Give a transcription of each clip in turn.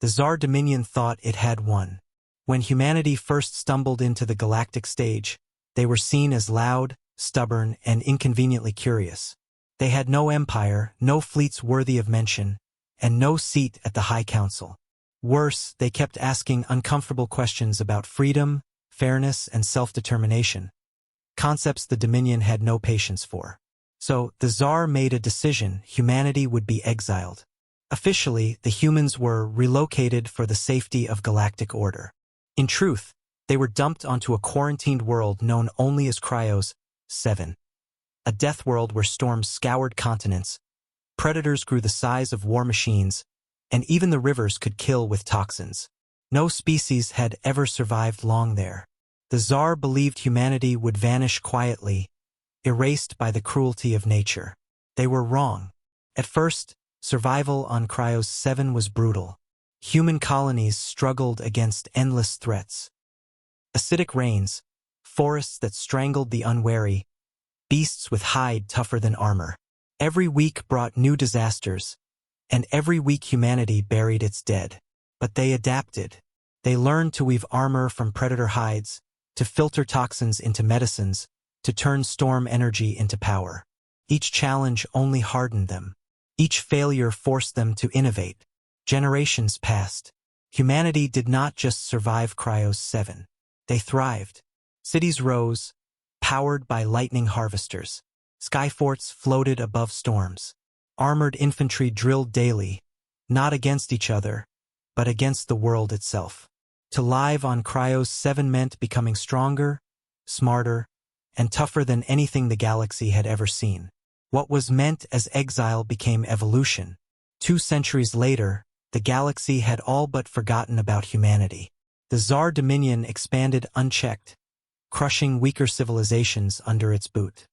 The Tsar Dominion thought it had won. When humanity first stumbled into the galactic stage, they were seen as loud, stubborn, and inconveniently curious. They had no empire, no fleets worthy of mention, and no seat at the High Council. Worse, they kept asking uncomfortable questions about freedom, fairness, and self-determination, concepts the Dominion had no patience for. So, the Tsar made a decision: humanity would be exiled. Officially, the humans were relocated for the safety of galactic order. In truth, they were dumped onto a quarantined world known only as Cryos 7. A death world where storms scoured continents, predators grew the size of war machines, and even the rivers could kill with toxins. No species had ever survived long there. The Tsar believed humanity would vanish quietly, erased by the cruelty of nature. They were wrong. At first, survival on Cryos 7 was brutal. Human colonies struggled against endless threats. Acidic rains, forests that strangled the unwary, beasts with hide tougher than armor. Every week brought new disasters, and every week humanity buried its dead. But they adapted. They learned to weave armor from predator hides, to filter toxins into medicines, to turn storm energy into power. Each challenge only hardened them. Each failure forced them to innovate. Generations passed. Humanity did not just survive Cryos 7. They thrived. Cities rose, powered by lightning harvesters. Skyforts floated above storms. Armored infantry drilled daily, not against each other, but against the world itself. To live on Cryos 7 meant becoming stronger, smarter, and tougher than anything the galaxy had ever seen. What was meant as exile became evolution. 2 centuries later, the galaxy had all but forgotten about humanity. The Tsar Dominion expanded unchecked, crushing weaker civilizations under its boot.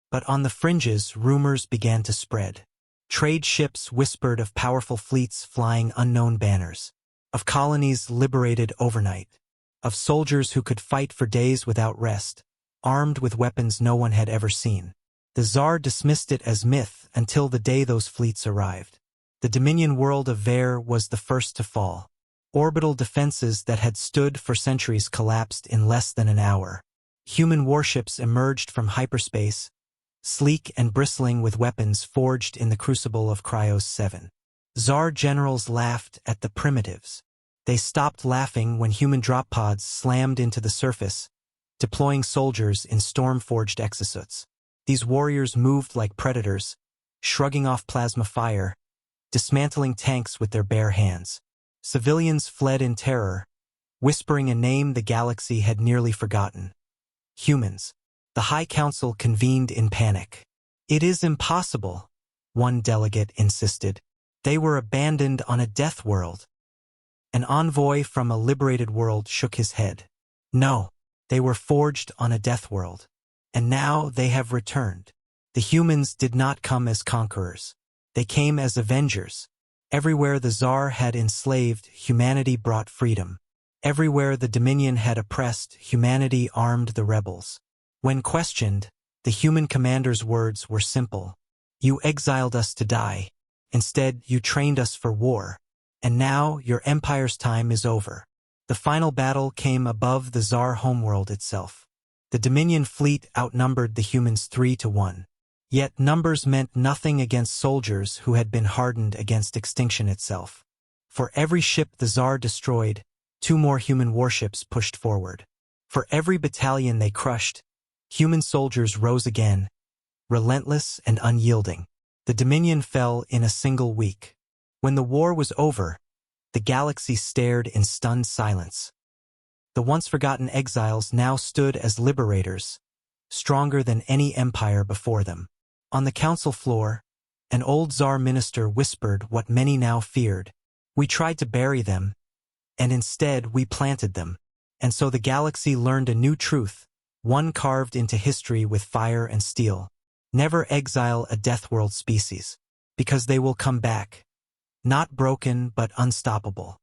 But on the fringes, rumors began to spread. Trade ships whispered of powerful fleets flying unknown banners, of colonies liberated overnight, of soldiers who could fight for days without rest, armed with weapons no one had ever seen. The Tsar dismissed it as myth until the day those fleets arrived. The Dominion world of Ver was the first to fall. Orbital defenses that had stood for centuries collapsed in less than an hour. Human warships emerged from hyperspace, sleek and bristling with weapons forged in the crucible of Cryos 7. Tsar generals laughed at the primitives. They stopped laughing when human drop pods slammed into the surface, deploying soldiers in storm-forged exosuits. These warriors moved like predators, shrugging off plasma fire, dismantling tanks with their bare hands. Civilians fled in terror, whispering a name the galaxy had nearly forgotten. Humans. The High Council convened in panic. "It is impossible," one delegate insisted. "They were abandoned on a death world." An envoy from a liberated world shook his head. "No, they were forged on a death world. And now they have returned." The humans did not come as conquerors. They came as avengers. Everywhere the Tsar had enslaved, humanity brought freedom. Everywhere the Dominion had oppressed, humanity armed the rebels. When questioned, the human commander's words were simple. "You exiled us to die. Instead, you trained us for war. And now your empire's time is over." The final battle came above the Tsar homeworld itself. The Dominion fleet outnumbered the humans 3-1. Yet numbers meant nothing against soldiers who had been hardened against extinction itself. For every ship the Tsar destroyed, 2 more human warships pushed forward. For every battalion they crushed, human soldiers rose again, relentless and unyielding. The Dominion fell in a single week. When the war was over, the galaxy stared in stunned silence. The once-forgotten exiles now stood as liberators, stronger than any empire before them. On the council floor, an old Tsar minister whispered what many now feared. "We tried to bury them, and instead we planted them." And so the galaxy learned a new truth, one carved into history with fire and steel. Never exile a deathworld species, because they will come back. Not broken, but unstoppable.